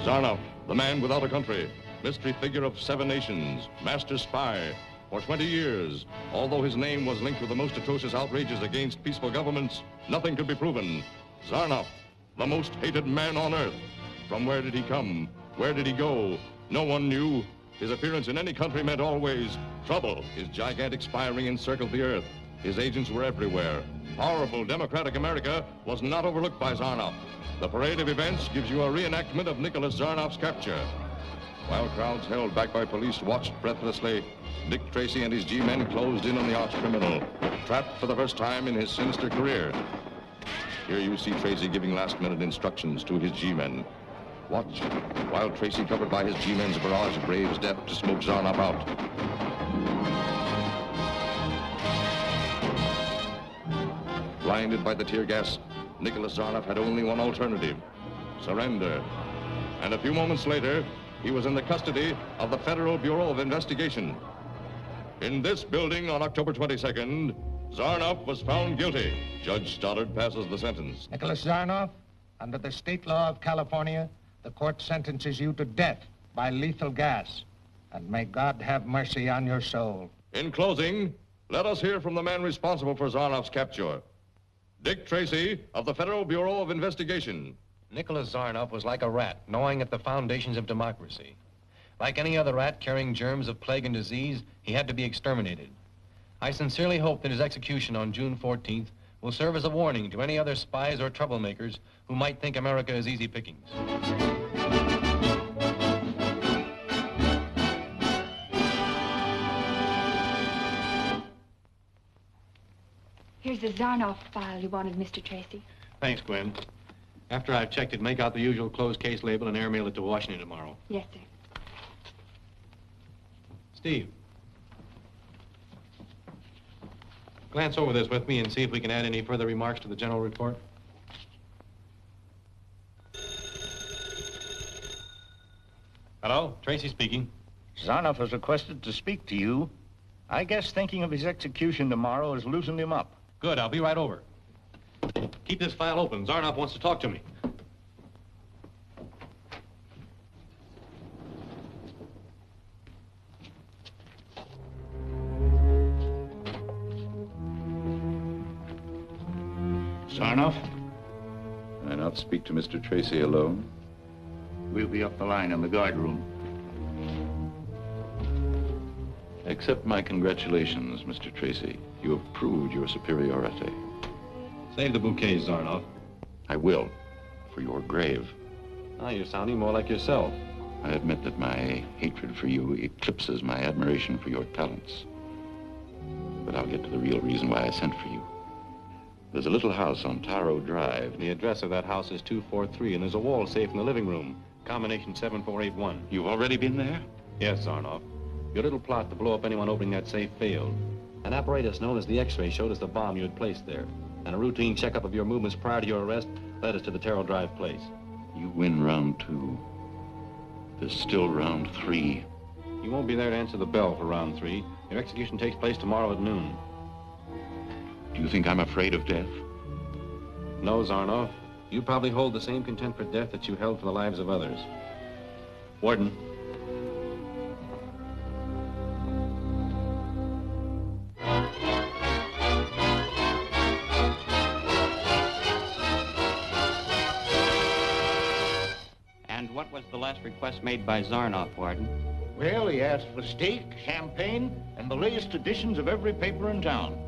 Zarnoff, the man without a country, mystery figure of 7 nations, master spy. For 20 years, although his name was linked with the most atrocious outrages against peaceful governments, nothing could be proven. Zarnoff, the most hated man on earth. From where did he come? Where did he go? No one knew. His appearance in any country meant always trouble. His gigantic spy ring encircled the earth. His agents were everywhere. Powerful, democratic America was not overlooked by Zarnoff. The parade of events gives you a reenactment of Nicholas Zarnoff's capture. While crowds held back by police watched breathlessly, Dick Tracy and his G-men closed in on the arch-criminal, trapped for the first time in his sinister career. Here you see Tracy giving last-minute instructions to his G-men. Watch, while Tracy, covered by his G-men's barrage, braves death to smoke Zarnoff out. Blinded by the tear gas, Nicholas Zarnoff had only one alternative: surrender. And a few moments later, he was in the custody of the Federal Bureau of Investigation. In this building on October 22nd, Zarnoff was found guilty. Judge Stoddard passes the sentence. Nicholas Zarnoff, under the state law of California, the court sentences you to death by lethal gas. And may God have mercy on your soul. In closing, let us hear from the man responsible for Zarnoff's capture. Dick Tracy of the Federal Bureau of Investigation. Nicholas Zarnoff was like a rat, gnawing at the foundations of democracy. Like any other rat carrying germs of plague and disease, he had to be exterminated. I sincerely hope that his execution on June 14th will serve as a warning to any other spies or troublemakers who might think America is easy pickings. Here's the Zarnoff file you wanted, Mr. Tracy. Thanks, Gwen. After I've checked it, make out the usual closed case label and airmail it to Washington tomorrow. Yes, sir. Steve. Glance over this with me and see if we can add any further remarks to the general report. Hello, Tracy speaking. Zarnoff has requested to speak to you. I guess thinking of his execution tomorrow has loosened him up. Good, I'll be right over. Keep this file open. Zarnoff wants to talk to me. Zarnoff? Can I not speak to Mr. Tracy alone? We'll be up the line in the guard room. Accept my congratulations, Mr. Tracy. You have proved your superiority. Save the bouquets, Zarnoff. I will, for your grave. Now you're sounding more like yourself. I admit that my hatred for you eclipses my admiration for your talents. But I'll get to the real reason why I sent for you. There's a little house on Taro Drive. The address of that house is 243, and there's a wall safe in the living room. Combination 7481. You've already been there? Yes, Zarnoff. Your little plot to blow up anyone opening that safe failed. An apparatus known as the X-ray showed us the bomb you had placed there. And a routine checkup of your movements prior to your arrest led us to the Taro Drive place. You win round 2. There's still round 3. You won't be there to answer the bell for round 3. Your execution takes place tomorrow at noon. Do you think I'm afraid of death? No, Zarnoff. You probably hold the same contempt for death that you held for the lives of others. Warden. And what was the last request made by Zarnoff, Warden? Well, he asked for steak, champagne, and the latest editions of every paper in town.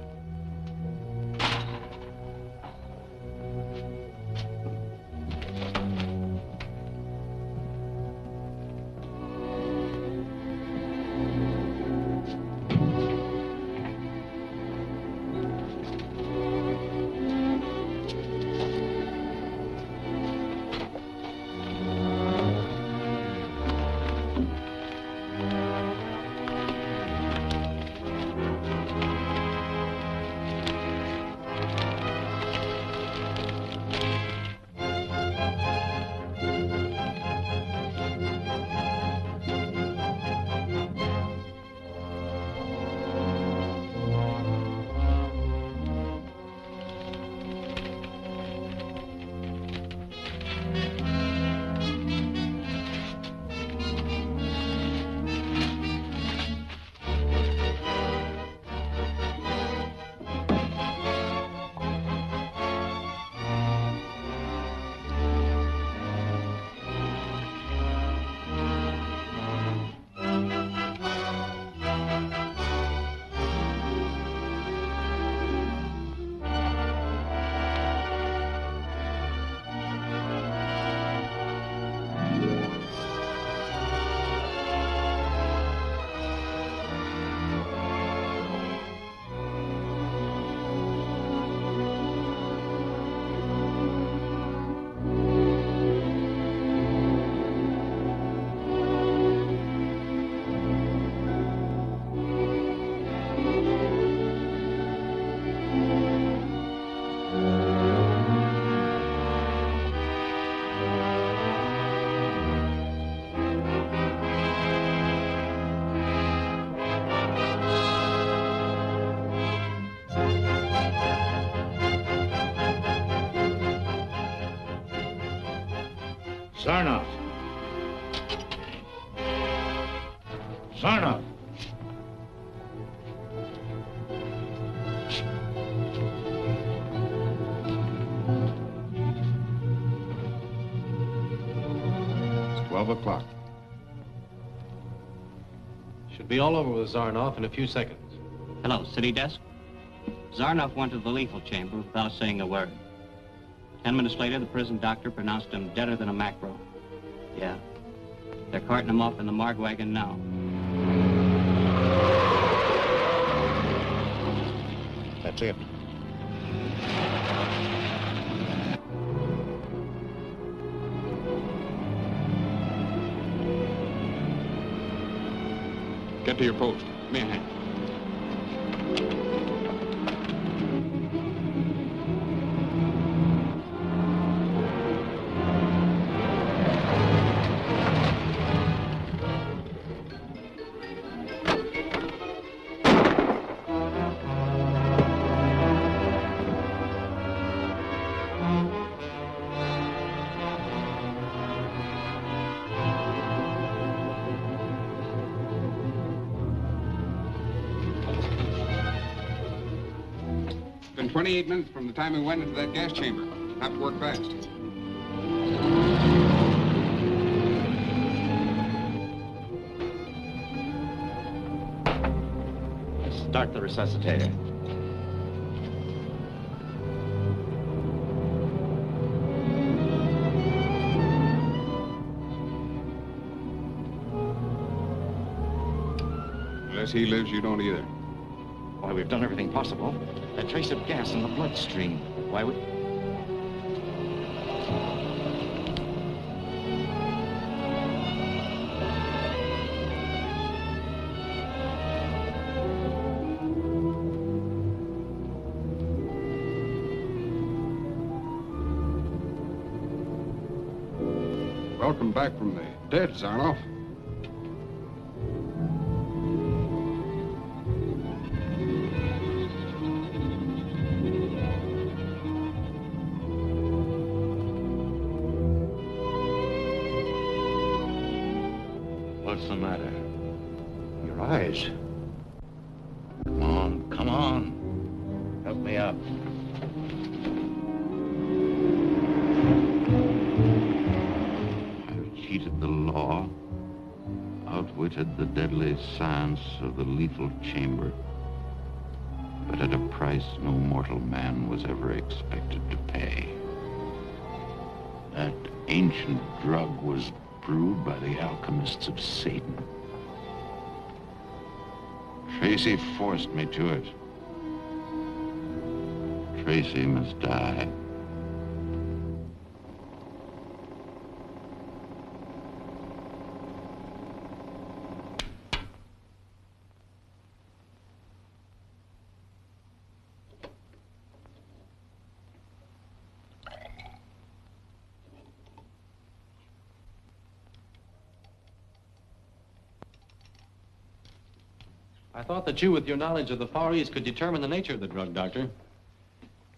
Zarnoff. Zarnoff. It's 12 o'clock. Should be all over with Zarnoff in a few seconds. Hello, city desk. Zarnoff went to the lethal chamber without saying a word. 10 minutes later, the prison doctor pronounced him deader than a mackerel. Yeah. They're carting him off in the morgue wagon now. That's it. Get to your post. Man. Been 28 minutes from the time we went into that gas chamber. Have to work fast. Start the resuscitator. Unless he lives, you don't either. Why, we've done everything possible. A trace of gas in the bloodstream. Why would... Welcome back from the dead, Zarnoff. What's the matter? Your eyes. Come on, come on. Help me up. I've cheated the law, outwitted the deadly science of the lethal chamber, but at a price no mortal man was ever expected to pay. That ancient drug was brewed by the alchemists of Satan. Tracy forced me to it. Tracy must die. I thought that you, with your knowledge of the Far East, could determine the nature of the drug, Doctor.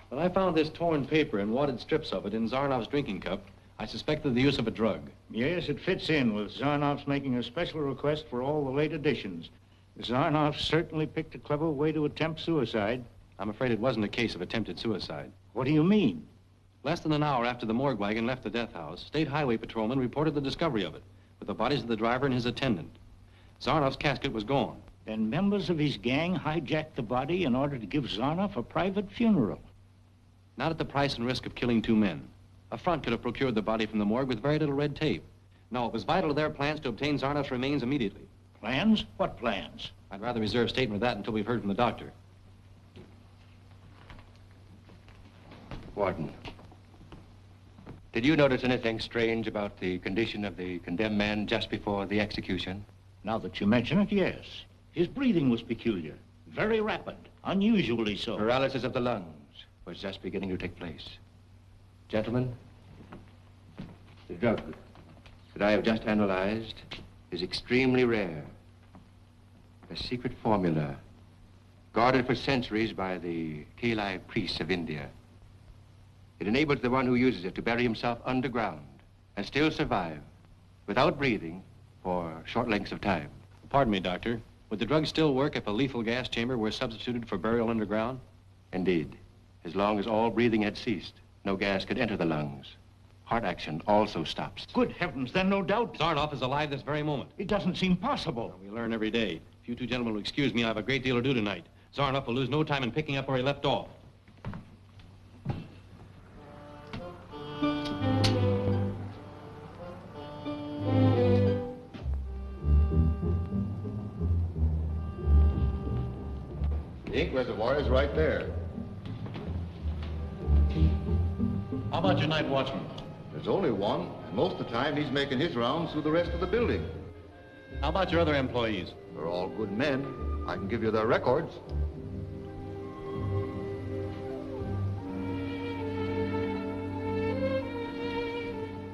When I found this torn paper and wadded strips of it in Zarnoff's drinking cup, I suspected the use of a drug. Yes, it fits in with Zarnoff's making a special request for all the late editions. Zarnoff certainly picked a clever way to attempt suicide. I'm afraid it wasn't a case of attempted suicide. What do you mean? Less than an hour after the morgue wagon left the death house, State Highway Patrolman reported the discovery of it, with the bodies of the driver and his attendant. Zarnoff's casket was gone. Then members of his gang hijacked the body in order to give Zarnoff a private funeral. Not at the price and risk of killing two men. A front could have procured the body from the morgue with very little red tape. No, it was vital to their plans to obtain Zarnoff's remains immediately. Plans? What plans? I'd rather reserve statement of that until we've heard from the doctor. Warden, did you notice anything strange about the condition of the condemned man just before the execution? Now that you mention it, yes. His breathing was peculiar, very rapid, unusually so. Paralysis of the lungs was just beginning to take place. Gentlemen, the drug that I have just analyzed is extremely rare. A secret formula guarded for centuries by the Kali priests of India. It enables the one who uses it to bury himself underground and still survive without breathing for short lengths of time. Pardon me, Doctor. Would the drug still work if a lethal gas chamber were substituted for burial underground? Indeed. As long as all breathing had ceased, no gas could enter the lungs. Heart action also stops. Good heavens, then no doubt. Zarnoff is alive this very moment. It doesn't seem possible. We learn every day. If you two gentlemen will excuse me, I have a great deal to do tonight. Zarnoff will lose no time in picking up where he left off. The ink reservoir is right there. How about your night watchman? There's only one, and most of the time he's making his rounds through the rest of the building. How about your other employees? They're all good men. I can give you their records.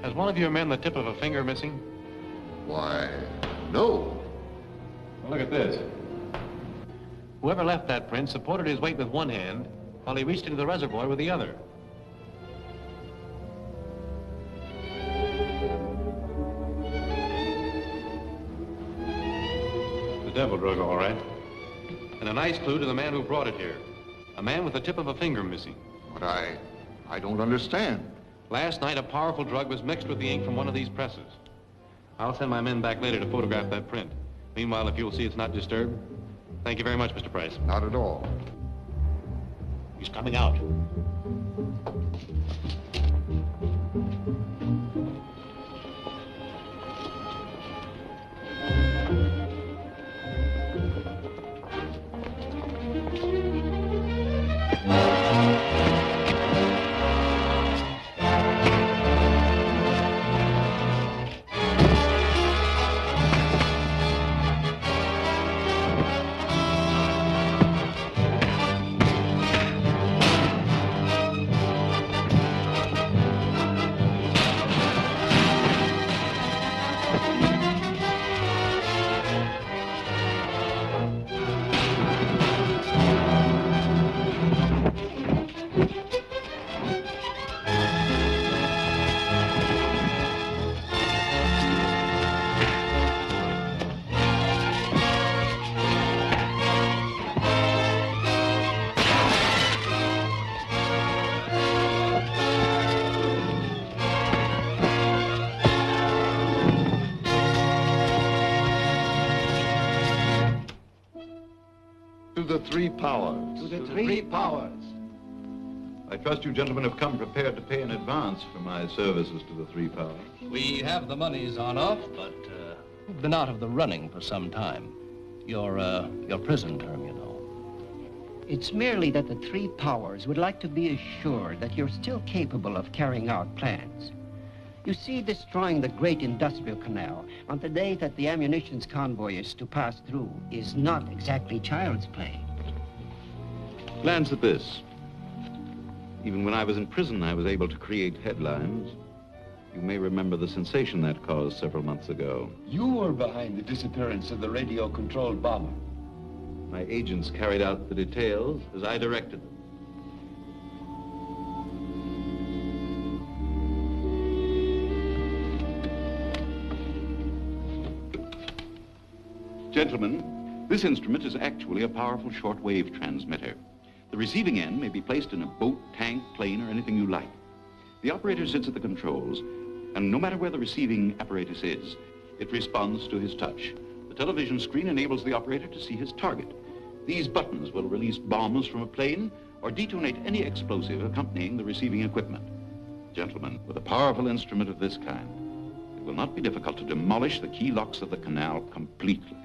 Has one of your men the tip of a finger missing? Why, no. Well, look at this. Whoever left that print supported his weight with one hand while he reached into the reservoir with the other. The devil drug, all right. And a nice clue to the man who brought it here. A man with the tip of a finger missing. But I don't understand. Last night, a powerful drug was mixed with the ink from one of these presses. I'll send my men back later to photograph that print. Meanwhile, if you'll see it's not disturbed. Thank you very much, Mr. Price. Not at all. He's coming out. To the three powers. To the three powers. I trust you gentlemen have come prepared to pay in advance for my services to the three powers. We have the money, Zarnoff, but we've been out of the running for some time. Your prison term, you know. It's merely that the three powers would like to be assured that you're still capable of carrying out plans. You see, destroying the great industrial canal on the day that the ammunitions convoy is to pass through is not exactly child's play. Glance at this. Even when I was in prison, I was able to create headlines. You may remember the sensation that caused several months ago. You were behind the disappearance of the radio-controlled bomber. My agents carried out the details as I directed them. Gentlemen, this instrument is actually a powerful shortwave transmitter. The receiving end may be placed in a boat, tank, plane, or anything you like. The operator sits at the controls, and no matter where the receiving apparatus is, it responds to his touch. The television screen enables the operator to see his target. These buttons will release bombs from a plane or detonate any explosive accompanying the receiving equipment. Gentlemen, with a powerful instrument of this kind, it will not be difficult to demolish the key locks of the canal completely.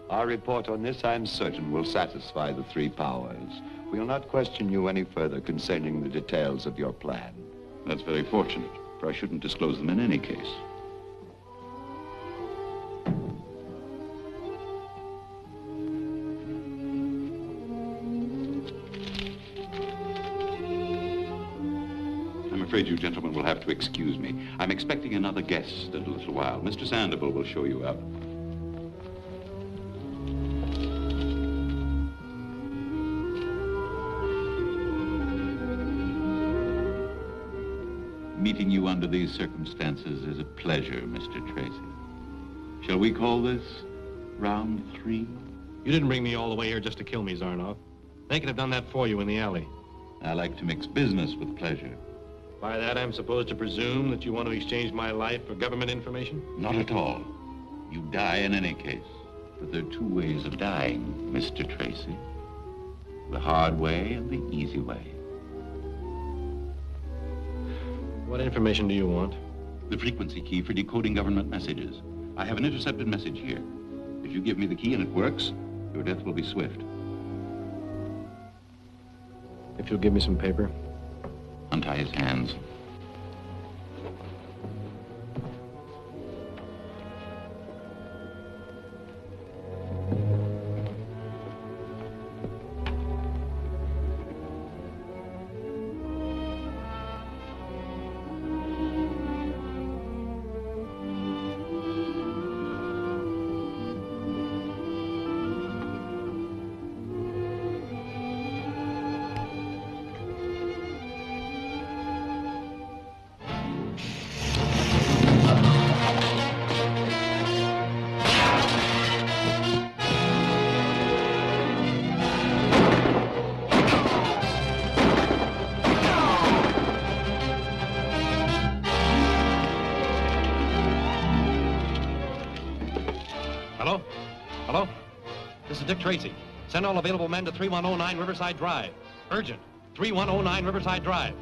Our report on this, I'm certain, will satisfy the three powers. We'll not question you any further concerning the details of your plan. That's very fortunate, for I shouldn't disclose them in any case. I'm afraid you gentlemen will have to excuse me. I'm expecting another guest in a little while. Mr. Sandoval will show you out. Meeting you under these circumstances is a pleasure, Mr. Tracy. Shall we call this round 3? You didn't bring me all the way here just to kill me, Zarnoff. They could have done that for you in the alley. I like to mix business with pleasure. By that, I'm supposed to presume that you want to exchange my life for government information? Not at all. You die in any case. But there are 2 ways of dying, Mr. Tracy. The hard way and the easy way. What information do you want? The frequency key for decoding government messages. I have an intercepted message here. If you give me the key and it works, your death will be swift. If you'll give me some paper. Untie his hands. Hello? This is Dick Tracy. Send all available men to 3109 Riverside Drive. Urgent. 3109 Riverside Drive.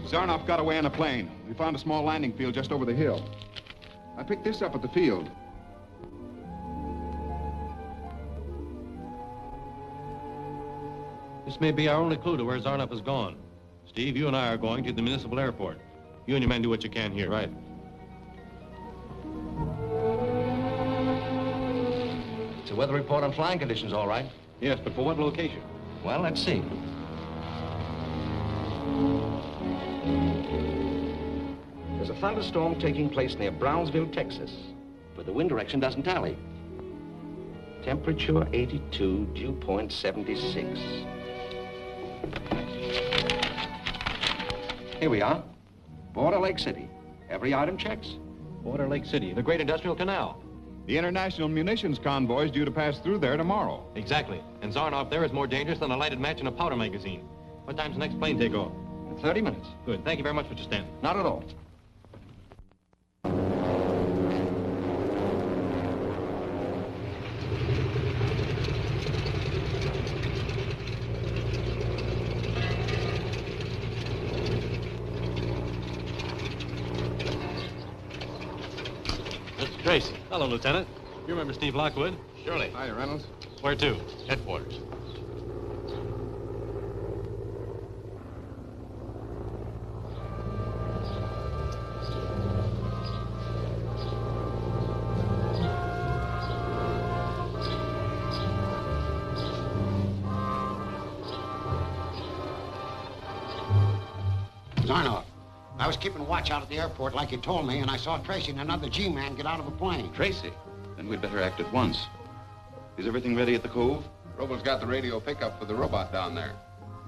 Zarnoff got away on a plane. We found a small landing field just over the hill. I picked this up at the field. This may be our only clue to where Zarnoff has gone. Steve, you and I are going to the municipal airport. You and your men do what you can here. Right. It's a weather report on flying conditions, all right. Yes, but for what location? Well, let's see. There's a thunderstorm taking place near Brownsville, Texas, but the wind direction doesn't tally. Temperature 82, dew point 76. Here we are. Border Lake City. Every item checks. Border Lake City, the great industrial canal. The international munitions convoy is due to pass through there tomorrow. Exactly. And Zarnoff there is more dangerous than a lighted match in a powder magazine. What time's the next plane take off? In 30 minutes. Good. Thank you very much, Mr. Stanton. Not at all. Tracy. Hello, Lieutenant. You remember Steve Lockwood? Surely. Hi, Reynolds. Where to? Headquarters. Zarnoff. I was keeping watch out at the airport like you told me, and I saw Tracy and another G-man get out of a plane. Tracy? Then we'd better act at once. Is everything ready at the Cove? Robo's got the radio pickup for the robot down there.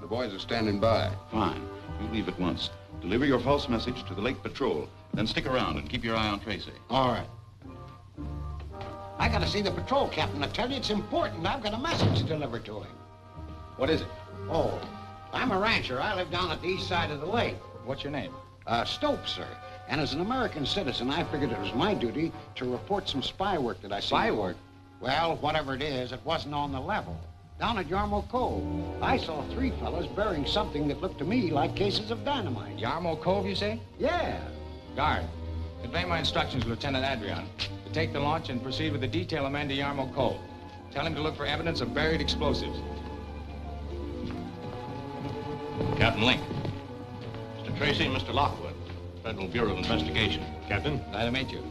The boys are standing by. Fine. You leave at once. Deliver your false message to the Lake Patrol. Then stick around and keep your eye on Tracy. All right. I gotta see the patrol captain. I tell you, it's important. I've got a message to deliver to him. What is it? Oh, I'm a rancher. I live down at the east side of the lake. What's your name? Stokes, sir. And as an American citizen, I figured it was my duty to report some spy work that I see. Spy work? Well, whatever it is, it wasn't on the level. Down at Yarmo Cove, I saw 3 fellas bearing something that looked to me like cases of dynamite. Yarmo Cove, you say? Yeah. Guard, convey my instructions to Lieutenant Adrian to take the launch and proceed with the detail of men to Yarmo Cove. Tell him to look for evidence of buried explosives. Captain Link. Mr. Tracy and Mr. Lockwood, Federal Bureau of Investigation. Captain? Glad to meet you.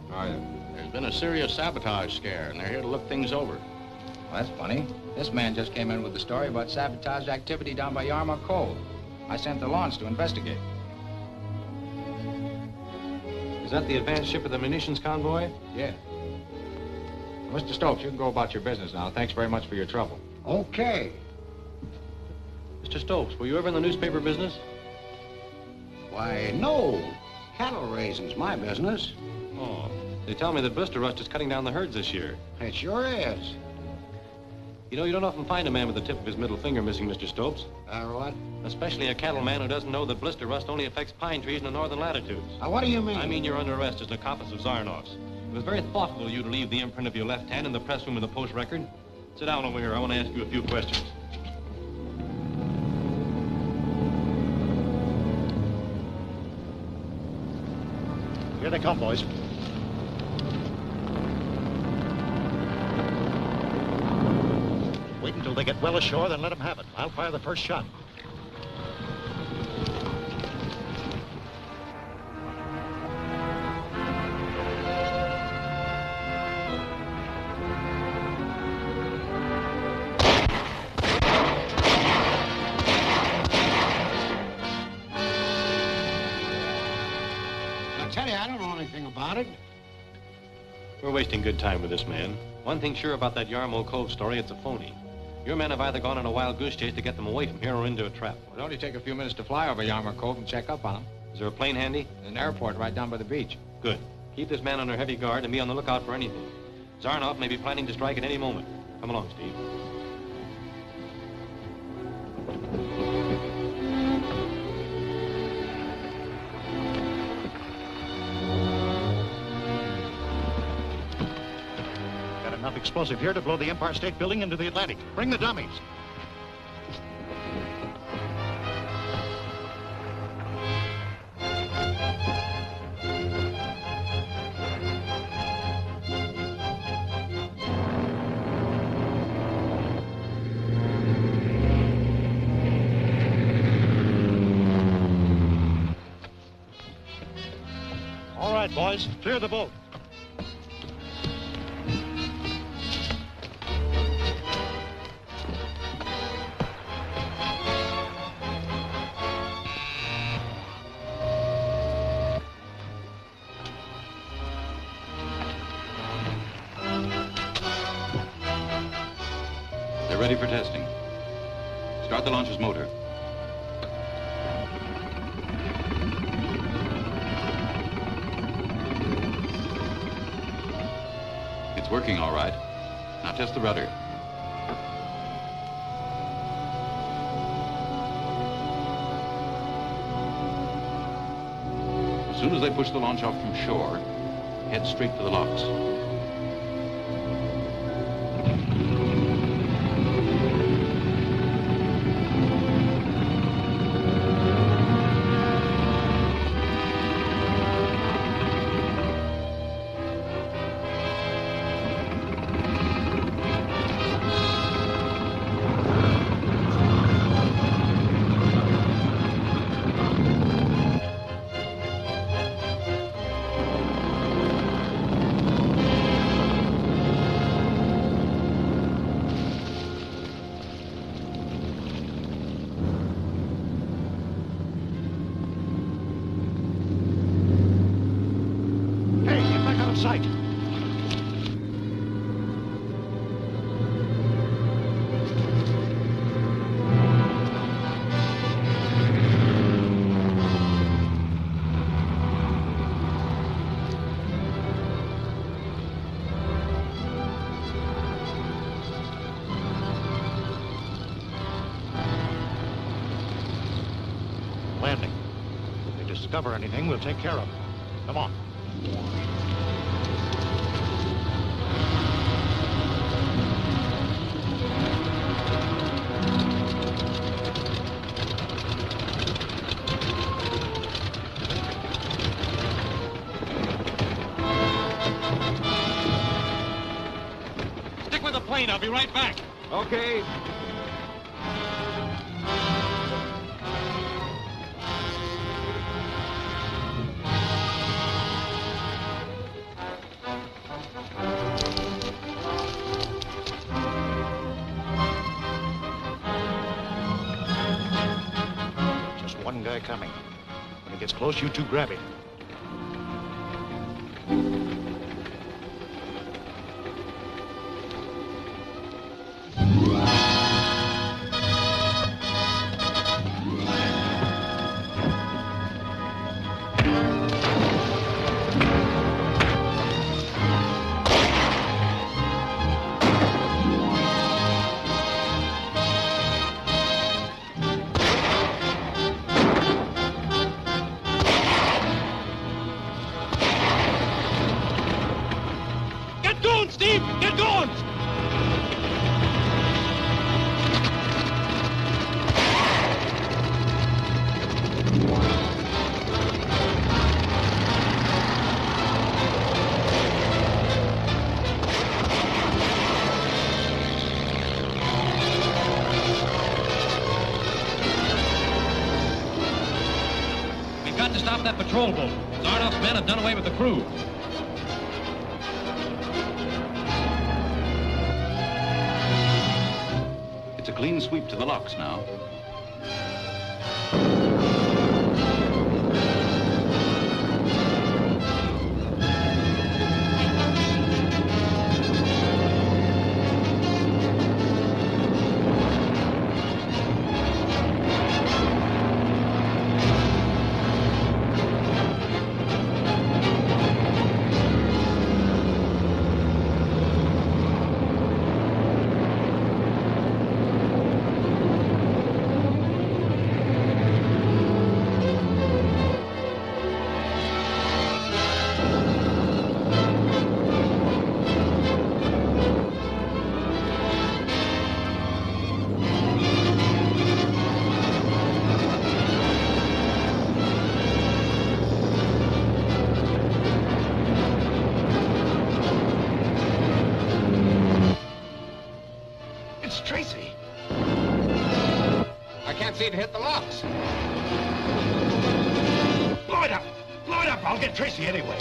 How are you? There's been a serious sabotage scare, and they're here to look things over. Well, that's funny. This man just came in with the story about sabotage activity down by Yarmo Cove. I sent the launch to investigate. Is that the advance ship of the munitions convoy? Yeah. Mr. Stokes, you can go about your business now. Thanks very much for your trouble. Okay. Mr. Stokes, were you ever in the newspaper business? Why, no. Cattle raising's my business. Oh, they tell me that blister rust is cutting down the herds this year. It sure is. You know, you don't often find a man with the tip of his middle finger missing, Mr. Stokes. What? Especially a cattleman who doesn't know that blister rust only affects pine trees in the northern latitudes. What do you mean? I mean you're under arrest as an accomplice of Zarnoff's. It was very thoughtful of you to leave the imprint of your left hand in the press room of the Post Record. Sit down over here. I want to ask you a few questions. Here they come, boys. Wait until they get well ashore, then let them have it. I'll fire the first shot. I don't know anything about it. We're wasting good time with this man. One thing sure about that Yarmouth Cove story, it's a phony. Your men have either gone on a wild goose chase to get them away from here or into a trap. It'll only take a few minutes to fly over Yarmouth Cove and check up on them. Is there a plane handy? There's an airport right down by the beach. Good. Keep this man under heavy guard and be on the lookout for anything. Zarnoff may be planning to strike at any moment. Come along, Steve. Enough explosive here to blow the Empire State Building into the Atlantic. Bring the dummies. All right, boys, clear the boat. They're ready for testing. Start the launcher's motor. It's working all right. Now test the rudder. As soon as they push the launch off from shore, head straight for the locks. Landing. If they discover anything, we'll take care of it. Come on. Stick with the plane. I'll be right back. Okay. One guy coming. When he gets close, you two grab him. Just that patrol boat. Zarnoff's men have done away with the crew. It's a clean sweep to the locks now. Tracy. I can't see it hit the locks. Blow it up! Blow it up! I'll get Tracy anyway.